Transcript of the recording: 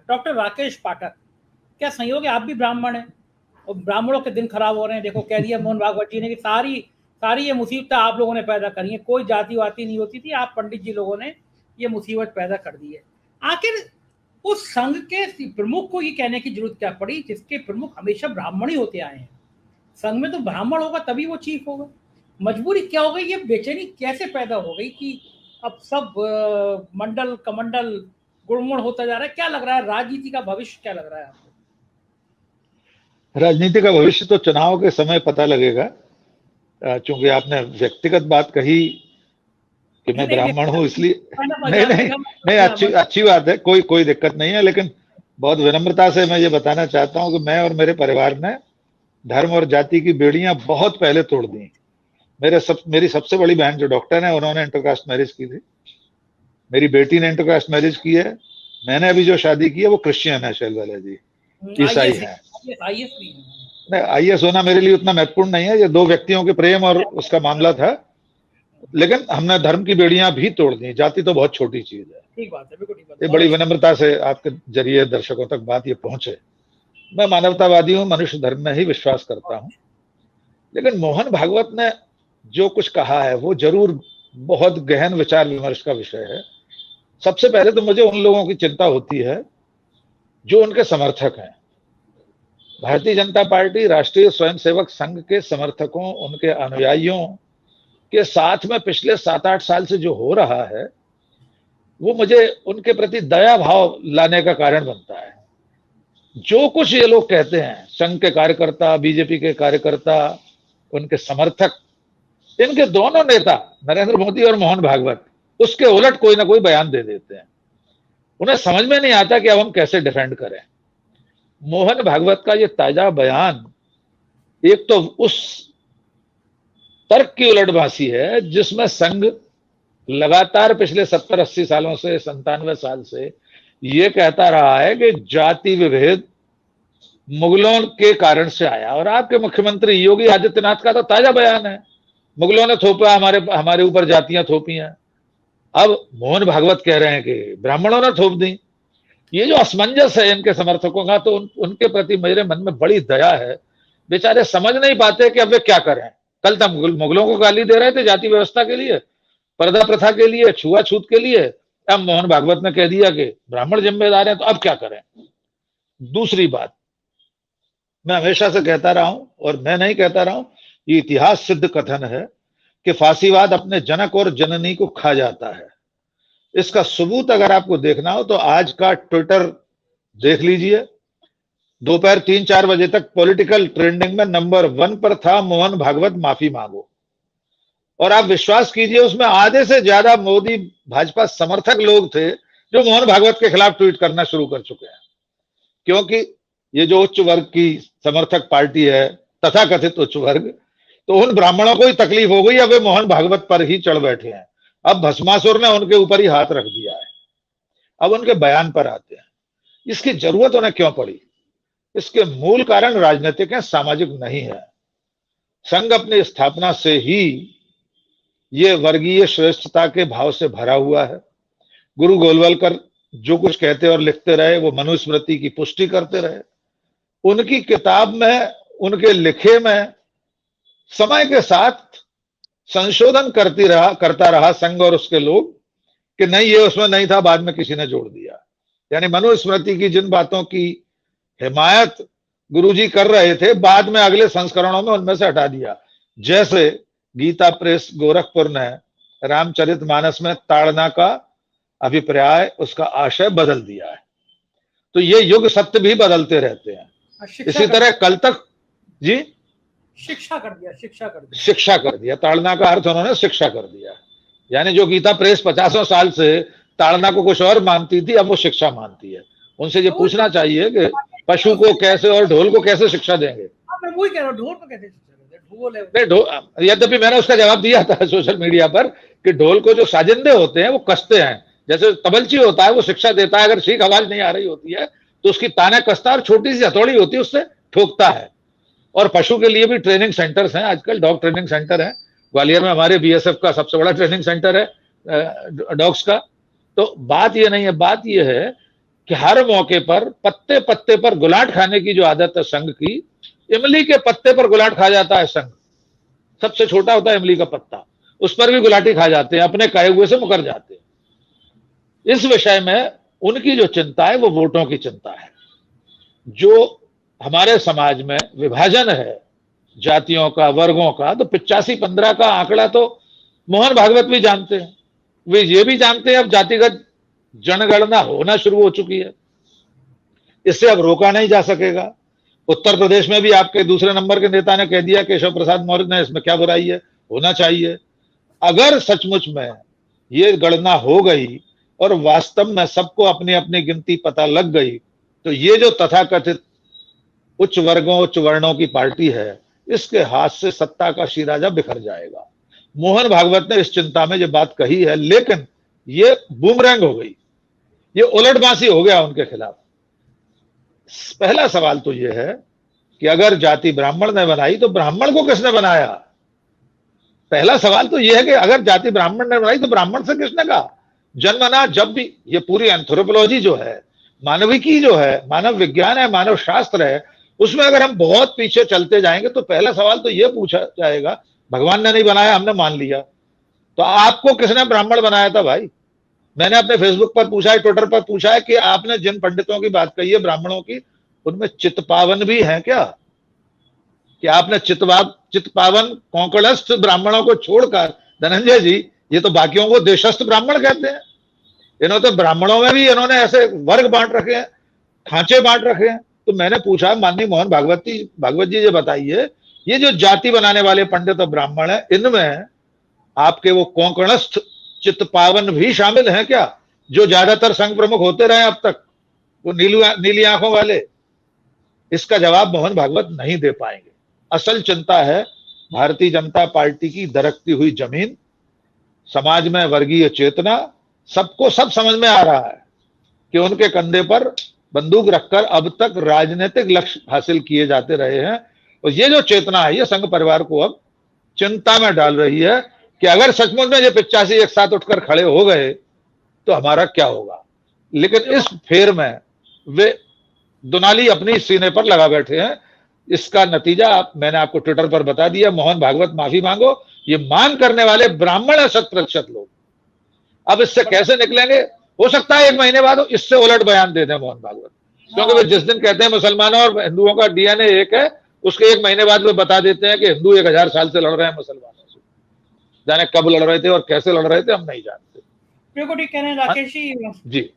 Doctor Rakesh पाठक, क्या संयोग है आप भी ब्राह्मण हैं और ब्राह्मणों के दिन खराब हो रहे हैं? देखो कह दिया मोहन भागवत जी ने कि सारी ये मुसीबतें आप लोगों ने पैदा करी है, कोई जाति वाति नहीं होती थी, आप पंडित जी लोगों ने ये मुसीबत पैदा कर दी है। आखिर उस संघ के प्रमुख को ये कहने की जरूरत क्या पड़ी जिसके प्रमुख हमेशा ब्राह्मण ही होते आए हैं? संघ में तो ब्राह्मण होगा तभी वो चीफ होगा। मजबूरी क्या हो गई, ये बेचैनी कैसे पैदा हो गई कि अब सब मंडल कमंडल गुड़मुड़ होता जा रहा है? क्या लग रहा है राजनीति का भविष्य क्या लग रहा है आपको? राजनीति का भविष्य तो चुनाव के समय पता लगेगा। चूंकि आपने व्यक्तिगत बात कही कि मैं ब्राह्मण हूं इसलिए नहीं, अच्छी बात है, कोई दिक्कत नहीं है, लेकिन बहुत विनम्रता से मैं ये बताना चाहता हूं कि मैं और मेरे परिवार ने धर्म और जाति की बेड़ियां बहुत पहले तोड़ दी। मेरी सबसे बड़ी बहन जो डॉक्टर है उन्होंने इंटरकास्ट मैरिज की थी, मेरी बेटी ने इंटरकास्ट मैरिज की है, मैंने अभी जो शादी की है वो क्रिश्चियन है, शैलवाला जी ईसाई है। नहीं, आईएएस होना मेरे लिए उतना महत्वपूर्ण नहीं है, ये दो व्यक्तियों के प्रेम और उसका मामला था, लेकिन हमने धर्म की बेड़ियां भी तोड़ दी। जाति तो बहुत छोटी चीज है। ठीक बात है, बिल्कुल ठीक बात। ये बड़ी विनम्रता से आपके जरिए दर्शकों तक बात ये पहुंचे। मैं मानवतावादी हूं, मनुष्य धर्म में ही विश्वास करता हूं, लेकिन मोहन भागवत ने जो कुछ कहा है वो जरूर बहुत गहन विचार विमर्श का विषय है। सबसे पहले तो मुझे उन लोगों की चिंता होती है जो उनके समर्थक हैं। भारतीय जनता पार्टी राष्ट्रीय स्वयंसेवक संघ के समर्थकों, उनके अनुयायियों के साथ में पिछले 7-8 साल से जो हो रहा है वो मुझे उनके प्रति दया भाव लाने का कारण बनता है। जो कुछ ये लोग कहते हैं, संघ के कार्यकर्ता, बीजेपी के कार्यकर्ता, उनके समर्थक, इनके दोनों नेता नरेंद्र मोदी और मोहन भागवत उसके उलट कोई ना कोई बयान दे देते हैं। उन्हें समझ में नहीं आता कि अब हम कैसे डिफेंड करें। मोहन भागवत का ये ताजा बयान एक तो उस तर्क की उलटबासी है जिसमें संघ लगातार पिछले 70-80 सालों से, 97 साल से ये कहता रहा है कि जाति विभेद मुगलों के कारण से आया। और आपके मुख्यमंत्री योगी आदित्यनाथ का तो ताजा बयान है, मुगलों ने थोपा, हमारे ऊपर जातियां थोपी हैं। अब मोहन भागवत कह रहे हैं कि ब्राह्मणों ने थोप दी। ये जो असमंजस है इनके समर्थकों का, तो उनके प्रति मेरे मन में बड़ी दया है। बेचारे समझ नहीं पाते कि अब वे क्या करें। कल तक मुगलों को गाली दे रहे थे जाति व्यवस्था के लिए, पर्दा प्रथा के लिए, छुआछूत के लिए। अब मोहन भागवत ने कह दिया कि ब्राह्मण जिम्मेदार हैं, तो अब क्या करें। दूसरी बात, मैं हमेशा से कहता रहा हूं और मैं नहीं कहता रहा हूं, ये इतिहास सिद्ध कथन है कि फांसीवाद अपने जनक और जननी को खा जाता है। इसका सबूत अगर आपको देखना हो तो आज का ट्विटर देख लीजिए। दोपहर 3-4 बजे तक पॉलिटिकल ट्रेंडिंग में नंबर 1 पर था मोहन भागवत माफी मांगो। और आप विश्वास कीजिए उसमें आधे से ज्यादा मोदी भाजपा समर्थक लोग थे जो मोहन भागवत के खिलाफ ट्वीट करना शुरू कर चुके हैं। क्योंकि ये जो उच्च वर्ग की समर्थक पार्टी है, तथाकथित उच्च वर्ग, तो उन ब्राह्मणों को ही तकलीफ हो गई, अब वे मोहन भागवत पर ही चढ़ बैठे हैं। अब भस्मासुर ने उनके ऊपर ही हाथ रख दिया है। अब उनके बयान पर आते हैं, इसकी जरूरत उन्हें क्यों पड़ी। इसके मूल कारण राजनीतिक है, सामाजिक नहीं है। संघ अपनी स्थापना से ही ये वर्गीय श्रेष्ठता के भाव से भरा हुआ है। गुरु गोलवलकर जो कुछ कहते और लिखते रहे वो मनुस्मृति की पुष्टि करते रहे। उनकी किताब में, उनके लिखे में समय के साथ संशोधन करता रहा संघ और उसके लोग कि नहीं ये उसमें नहीं था, बाद में किसी ने जोड़ दिया। यानी मनुस्मृति की जिन बातों की हिमायत गुरुजी कर रहे थे, बाद में अगले संस्करणों में उनमें से हटा दिया। जैसे गीता प्रेस गोरखपुर ने रामचरितमानस में ताड़ना का अभिप्राय, उसका आशय बदल दिया है। तो ये युग सत्य भी बदलते रहते हैं। इसी तरह कल तक जी शिक्षा कर दिया। ताड़ना का अर्थ उन्होंने शिक्षा कर दिया। यानी जो गीता प्रेस 50 साल से ताड़ना को कुछ और मानती थी, अब वो शिक्षा मानती है। उनसे ये पूछना चाहिए कि पशु को कैसे और ढोल को कैसे शिक्षा देंगे। मैं वही कह रहा हूं, ढोल को कैसे यद्यपि मैंने उसका जवाब दिया था सोशल मीडिया पर कि ढोल को जो साजिंदे होते हैं वो कसते हैं, जैसे तबलची होता है वो शिक्षा देता है। अगर ठीक आवाज नहीं आ रही होती है तो उसकी ताने कसता है और छोटी सी हथौड़ी होती है उससे ठोकता है। और पशु के लिए भी ट्रेनिंग सेंटर्स हैं आजकल, डॉग ट्रेनिंग सेंटर है। ग्वालियर में हमारे बीएसएफ का सबसे बड़ा ट्रेनिंग सेंटर है डॉग्स का। तो बात ये नहीं है, बात ये है कि हर मौके पर पत्ते पत्ते पर गुलाट खाने की जो आदत है संघ की, इमली के पत्ते पर गुलाट खा जाता है संघ। सबसे छोटा होता है इमली का पत्ता, उस पर भी गुलाटी खा जाते हैं, अपने कहे हुए से मुकर जाते हैं। इस विषय में उनकी जो चिंता है वो वोटों की चिंता है। जो हमारे समाज में विभाजन है जातियों का, वर्गों का, तो 85-15 का आंकड़ा तो मोहन भागवत भी जानते हैं। वे ये भी जानते हैं अब जातिगत जनगणना होना शुरू हो चुकी है, इससे अब रोका नहीं जा सकेगा। उत्तर प्रदेश में भी आपके दूसरे नंबर के नेता ने कह दिया, केशव प्रसाद मौर्य ने, इसमें क्या बुराई है, होना चाहिए। अगर सचमुच में ये गणना हो गई और वास्तव में सबको अपनी अपनी गिनती पता लग गई, तो ये जो तथाकथित उच्च वर्गों, उच्च वर्णों की पार्टी है, इसके हाथ से सत्ता का शिराजा बिखर जाएगा। मोहन भागवत ने इस चिंता में ये बात कही है, लेकिन ये बूमरैंग हो गई, ये उलटबांसी हो गया उनके खिलाफ। पहला सवाल तो यह है कि अगर जाति ब्राह्मण ने बनाई तो ब्राह्मण को किसने बनाया? पहला सवाल तो यह है कि अगर जाति ब्राह्मण ने बनाई तो ब्राह्मण से किसने कहा? जन्मना, जब भी ये पूरी एंथ्रोपोलॉजी जो है, मानविकी जो है, मानव विज्ञान है, मानव शास्त्र है, उसमें अगर हम बहुत पीछे चलते जाएंगे तो पहला सवाल तो यह पूछा जाएगा, भगवान ने नहीं बनाया, हमने मान लिया, तो आपको किसने ब्राह्मण बनाया था भाई? मैंने अपने फेसबुक पर पूछा है, ट्विटर पर पूछा है कि आपने जिन पंडितों की बात कही है ब्राह्मणों की, उनमें चित्पावन भी हैं क्या? कि आपने चित्पावन कोंकणस्थ ब्राह्मणों को छोड़कर, धनंजय जी, ये तो बाकियों को देशस्थ ब्राह्मण कहते हैं। इन्होंने तो ब्राह्मणों में भी इन्होंने ऐसे वर्ग बांट रखे हैं, खांचे बांट रखे हैं। तो मैंने पूछा, माननीय मोहन भागवत जी ये बताइए, ये जो जाति बनाने वाले पंडित और ब्राह्मण है, इनमें आपके वो कोंकणस्थ चित्पावन भी शामिल हैं क्या, जो ज्यादातर संघ प्रमुख होते रहे अब तक, वो नीली आंखों वाले? इसका जवाब मोहन भागवत नहीं दे पाएंगे। असल चिंता है भारतीय जनता पार्टी की दरकती हुई जमीन, समाज में वर्गीय चेतना, सबको सब समझ में आ रहा है कि उनके कंधे पर बंदूक रखकर अब तक राजनीतिक लक्ष्य हासिल किए जाते रहे हैं। और ये जो चेतना है, ये संघ परिवार को अब चिंता में डाल रही है कि अगर सचमुच में ये 85 एक साथ उठकर खड़े हो गए तो हमारा क्या होगा। लेकिन इस फेर में वे दुनाली अपनी सीने पर लगा बैठे हैं। इसका नतीजा मैंने आपको ट्विटर पर बता दिया, मोहन भागवत माफी मांगो, ये मांग करने वाले ब्राह्मण है 100% लोग। अब इससे कैसे निकलेंगे? हो सकता है 1 महीने बाद इससे उलट बयान दे दें मोहन भागवत, क्योंकि वे जिस दिन कहते हैं मुसलमानों और हिंदुओं का डीएनए एक है, उसके 1 महीने बाद वे बता देते हैं कि हिंदू 1000 साल से लड़ रहे हैं मुसलमानों से। जाने कब लड़ रहे थे और कैसे लड़ रहे थे हम नहीं जानते। बिल्कुल ठीक कह रहे हैं राकेश जी।